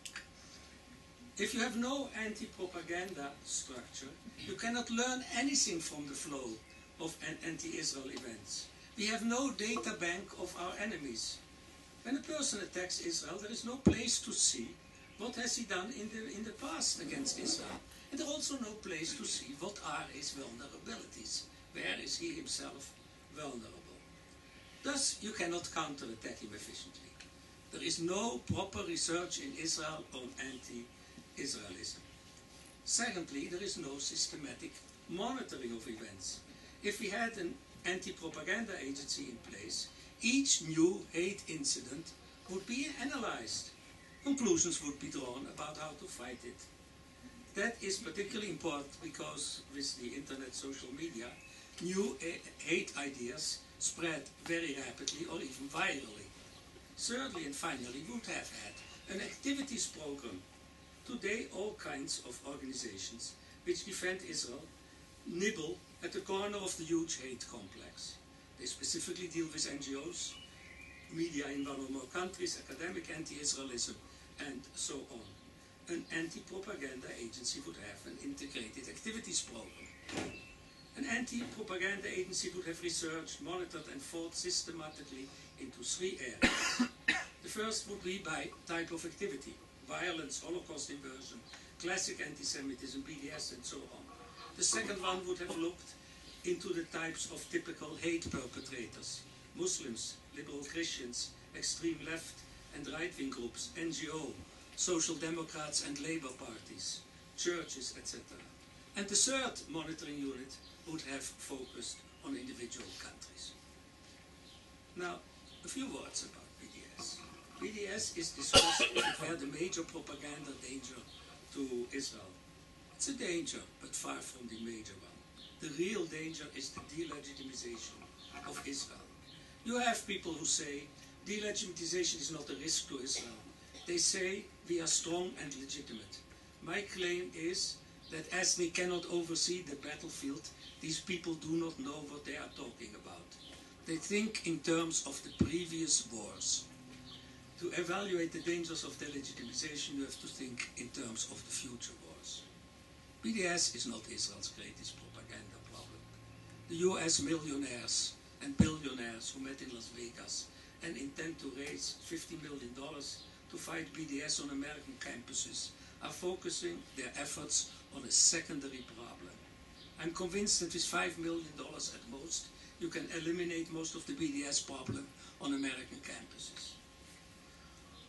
If you have no anti-propaganda structure, you cannot learn anything from the flow of anti-Israel events. We have no data bank of our enemies. When a person attacks Israel, there is no place to see what has he done in the past against Israel. And there is also no place to see what are his vulnerabilities. Where is he himself vulnerable? Thus, you cannot counterattack him efficiently. There is no proper research in Israel on anti-Israelism. Secondly, there is no systematic monitoring of events. If we had an anti-propaganda agency in place, each new hate incident would be analyzed. Conclusions would be drawn about how to fight it. That is particularly important because with the internet, social media, new hate ideas spread very rapidly or even virally. Thirdly and finally, we would have had an activities program. Today, all kinds of organizations which defend Israel nibble at the corner of the huge hate complex. They specifically deal with NGOs, media in one or more countries, academic anti-Israelism, and so on. An anti-propaganda agency would have an integrated activities program. An anti-propaganda agency would have researched, monitored, and fought systematically into 3 areas. The first would be by type of activity: violence, Holocaust inversion, classic anti-Semitism, BDS, and so on. The second one would have looked into the types of typical hate perpetrators: Muslims, liberal Christians, extreme left and right-wing groups, NGO, social democrats and labor parties, churches, etc. And the third monitoring unit would have focused on individual countries. Now, a few words about BDS. BDS is discussed as if it had a major propaganda danger to Israel. It's a danger, but far from the major one. The real danger is the delegitimization of Israel. You have people who say delegitimization is not a risk to Israel. They say we are strong and legitimate. My claim is that as they cannot oversee the battlefield, these people do not know what they are talking about. They think in terms of the previous wars. To evaluate the dangers of delegitimization, you have to think in terms of the future wars. BDS is not Israel's greatest propaganda problem. The US millionaires and billionaires who met in Las Vegas and intend to raise $50 million to fight BDS on American campuses are focusing their efforts on a secondary problem. I'm convinced that with $5 million at most, you can eliminate most of the BDS problem on American campuses.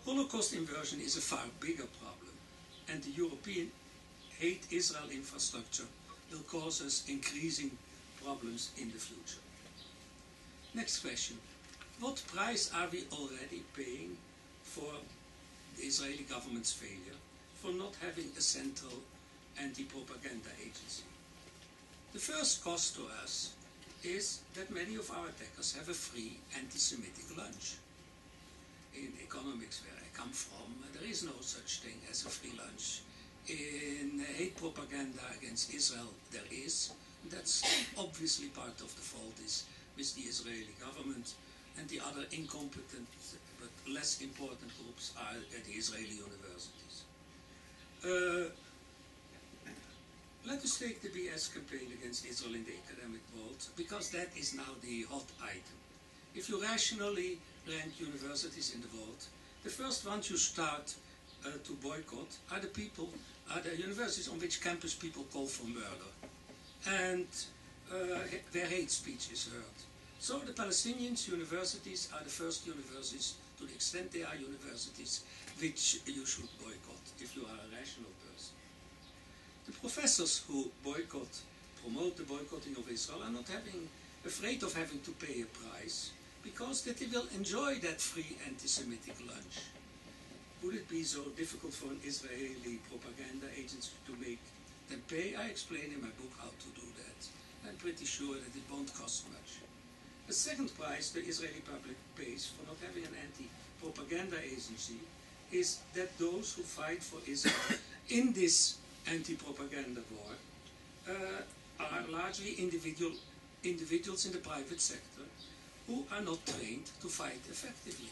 Holocaust inversion is a far bigger problem, and the European hate Israel infrastructure will cause us increasing problems in the future. Next question. What price are we already paying for the Israeli government's failure for not having a central anti-propaganda agency? The first cost to us is that many of our attackers have a free anti-Semitic lunch. In economics, where I come from, there is no such thing as a free lunch. In hate propaganda against Israel, there is. That's obviously part of the fault is with the Israeli government, and the other incompetent but less important groups are at the Israeli universities. Let us take the BS campaign against Israel in the academic world, because that is now the hot item. If you rationally rank universities in the world, the first ones you start to boycott are the universities on which campus people call for murder, and where hate speech is heard. So the Palestinian universities are the first universities, to the extent they are universities, which you should boycott if you are a rational person. The professors who promote the boycotting of Israel are not afraid of having to pay a price, because that they will enjoy that free anti-Semitic lunch. Would it be so difficult for an Israeli propaganda agency to make them pay? I explain in my book how to do that. I'm pretty sure that it won't cost much. The second price the Israeli public pays for not having an anti-propaganda agency is that those who fight for Israel in this anti-propaganda war are largely individuals in the private sector who are not trained to fight effectively.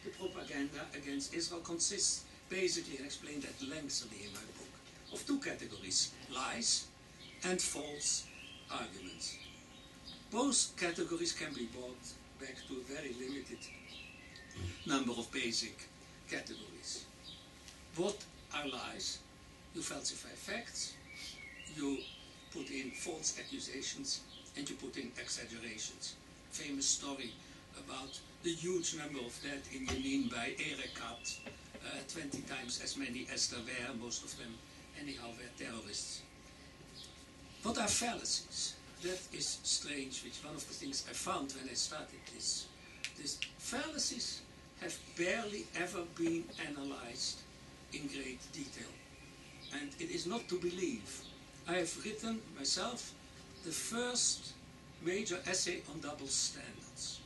The propaganda against Israel consists basically, and I explain that lengthily in my book, of 2 categories: lies and false arguments. Both categories can be brought back to a very limited number of basic categories. What are lies? You falsify facts, you put in false accusations, and you put in exaggerations. Famous story about the huge number of dead in Jenin by Erekat, 20 times as many as there were, most of them anyhow were terrorists. What are fallacies? That is strange, which one of the things I found when I started this. These fallacies have barely ever been analyzed in great detail. And it is not to believe. I have written myself the first major essay on double standards.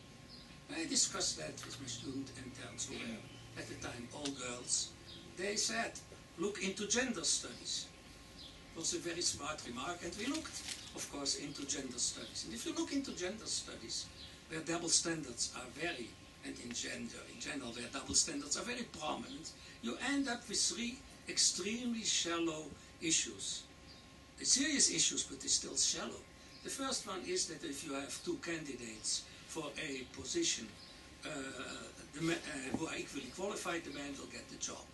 I discussed that with my student interns who were at the time all girls. They said, look into gender studies. It was a very smart remark, and we looked, of course, into gender studies. And if you look into gender studies, where double standards are very, and in general, where double standards are very prominent, you end up with three extremely shallow issues. They're serious issues, but they're still shallow. The first one is that if you have two candidates for a position who are equally qualified, the man will get the job.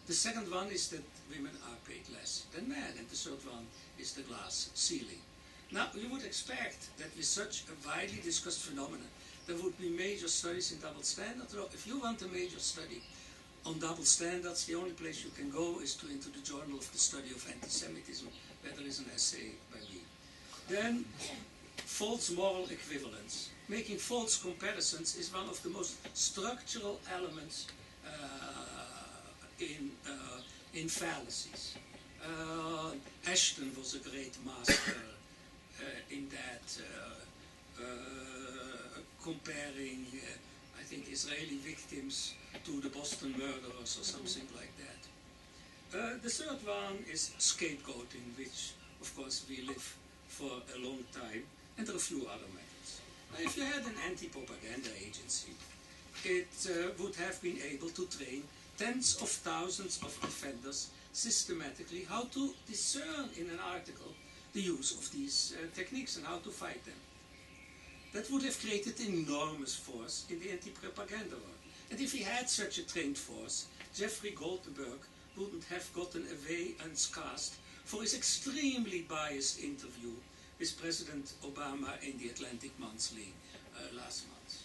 The second one is that women are paid less than men, and the third one is the glass ceiling. Now, you would expect that with such a widely discussed phenomenon, there would be major studies in double standards. Well, if you want a major study on double standards, the only place you can go is into the Journal of the Study of Anti-Semitism, where there is an essay by me. Then, false moral equivalence. Making false comparisons is one of the most structural elements in fallacies. Ashton was a great master in that, comparing, I think, Israeli victims to the Boston murderers or something like that. The third one is scapegoating, which, of course, we live for a long time, and there are a few other methods. Now, if you had an anti-propaganda agency, it would have been able to train tens of thousands of defenders systematically how to discern in an article the use of these techniques and how to fight them. That would have created enormous force in the anti-propaganda world. And if he had such a trained force, Jeffrey Goldenberg wouldn't have gotten away unscathed for his extremely biased interview with President Obama in the Atlantic Monthly last month.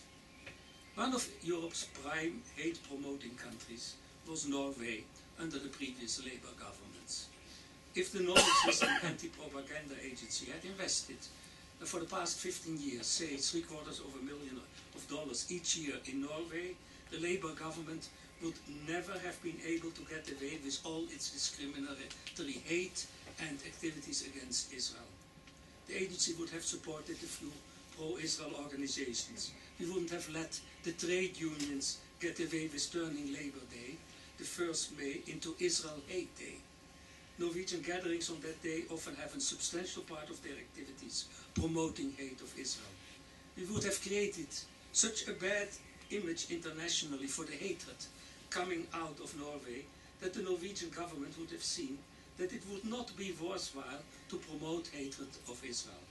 One of Europe's prime hate-promoting countries was Norway under the previous Labour governments. If the non-existent anti-propaganda agency had invested for the past 15 years, say $750,000 each year in Norway, the Labour government would never have been able to get away with all its discriminatory hate and activities against Israel. The agency would have supported a few pro-Israel organizations. We wouldn't have let the trade unions get away with turning Labor Day, the 1st May, into Israel Hate Day. Norwegian gatherings on that day often have a substantial part of their activities promoting hate of Israel. We would have created such a bad image internationally for the hatred coming out of Norway that the Norwegian government would have seen that it would not be worthwhile to promote hatred of Israel.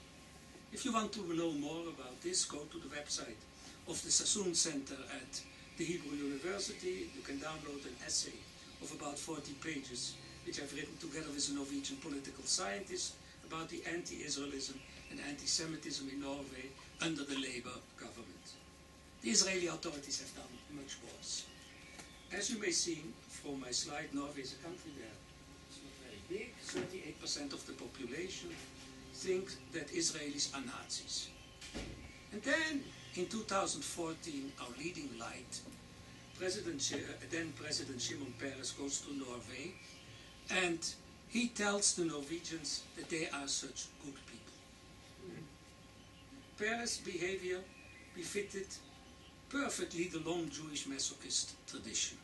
If you want to know more about this, go to the website of the Sassoon Center at the Hebrew University. You can download an essay of about 40 pages, which I've written together with a Norwegian political scientist about the anti-Israelism and anti-Semitism in Norway under the Labour government. The Israeli authorities have done much worse. As you may see from my slide, Norway is a country where it's not very big. 38% of the population think that Israelis are Nazis. And then, in 2014, our leading light, then President Shimon Peres, goes to Norway, and he tells the Norwegians that they are such good people. Peres' behavior befitted perfectly the long Jewish masochist tradition.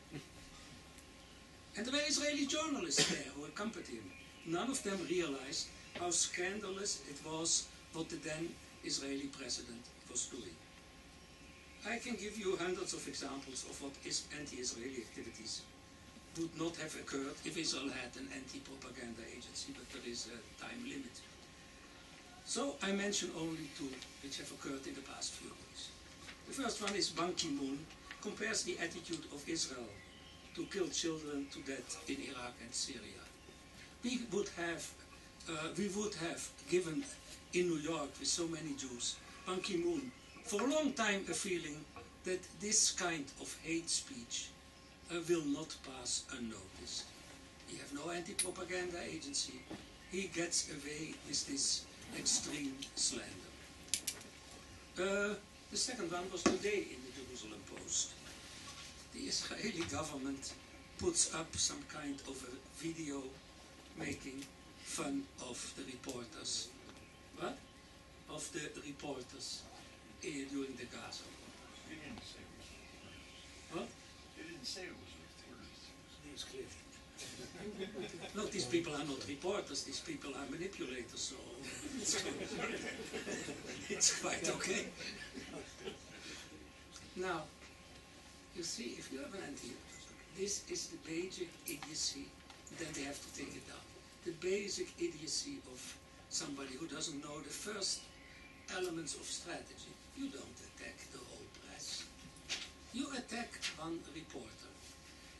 And there were Israeli journalists there who accompanied him. None of them realized how scandalous it was what the then Israeli president was doing. I can give you hundreds of examples of what anti-Israeli activities would not have occurred if Israel had an anti-propaganda agency, but there is a time limit. So I mention only two which have occurred in the past few days. The first one is Ban Ki-moon compares the attitude of Israel to kill children to death in Iraq and Syria. We would have given in New York with so many Jews, Ban Ki-moon, for a long time a feeling that this kind of hate speech will not pass unnoticed. We have no anti-propaganda agency. He gets away with this extreme slander. The second one was today in the Jerusalem Post. The Israeli government puts up some kind of a video making fun of the reporters. What? Of the reporters during the Gaza war. They didn't say it was. What? They didn't say it was reporters. It's clear. No, these people are not reporters, these people are manipulators, so it's quite okay. Now, you see, if you have an this is the basic idiocy, then they have to take it down. The basic idiocy of somebody who doesn't know the first elements of strategy. You don't attack the whole press. You attack one reporter.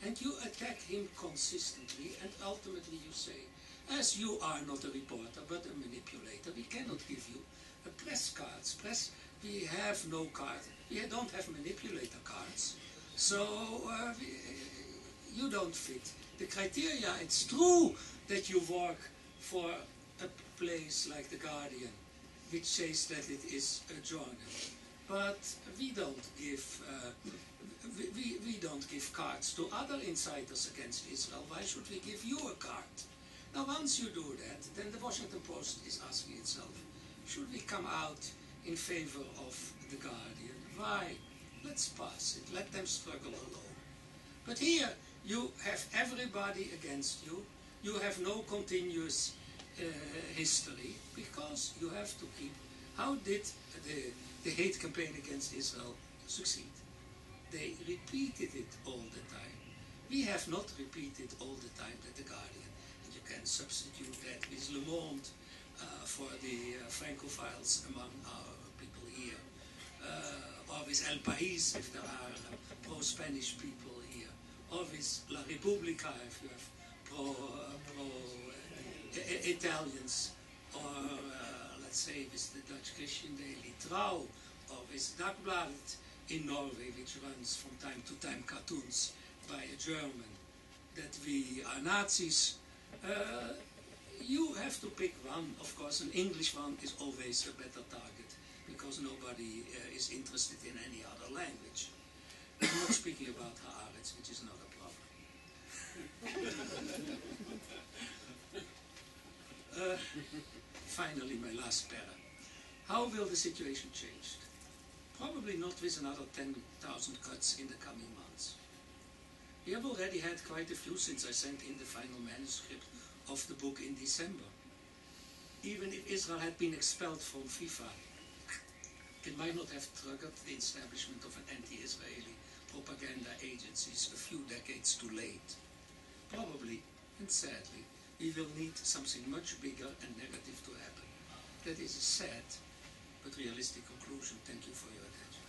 And you attack him consistently, and ultimately you say, as you are not a reporter but a manipulator, we cannot give you a press cards. We have no card. We don't have manipulator cards. So you don't fit the criteria. It's true that you work for a place like The Guardian, which says that it is a journal. But we don't give we don't give cards to other inciters against Israel. Why should we give you a card? Now, once you do that, then the Washington Post is asking itself, should we come out in favor of The Guardian? Why? Let's pass it. Let them struggle alone. But here, you have everybody against you. You have no continuous history, because you have to keep... How did the hate campaign against Israel succeed? They repeated it all the time. We have not repeated all the time that The Guardian, and you can substitute that with Le Monde for the Francophiles among our people here, or with El País if there are pro-Spanish people here, or with La Repubblica if you have pro-Italians, or let's say with the Dutch Christian daily Trouw, or with Dagbladet in Norway, which runs from time to time cartoons by a German, that we are Nazis. You have to pick one. Of course, an English one is always a better target, because nobody is interested in any other language. I'm not speaking about Haaretz, which is not a problem. Finally, my last para. How will the situation change? Probably not with another 10,000 cuts in the coming months. We have already had quite a few since I sent in the final manuscript of the book in December. Even if Israel had been expelled from FIFA, it might not have triggered the establishment of an anti-Israeli propaganda agencies a few decades too late. Probably, and sadly, we will need something much bigger and negative to happen. That is a sad but realistic conclusion. Thank you for your attention.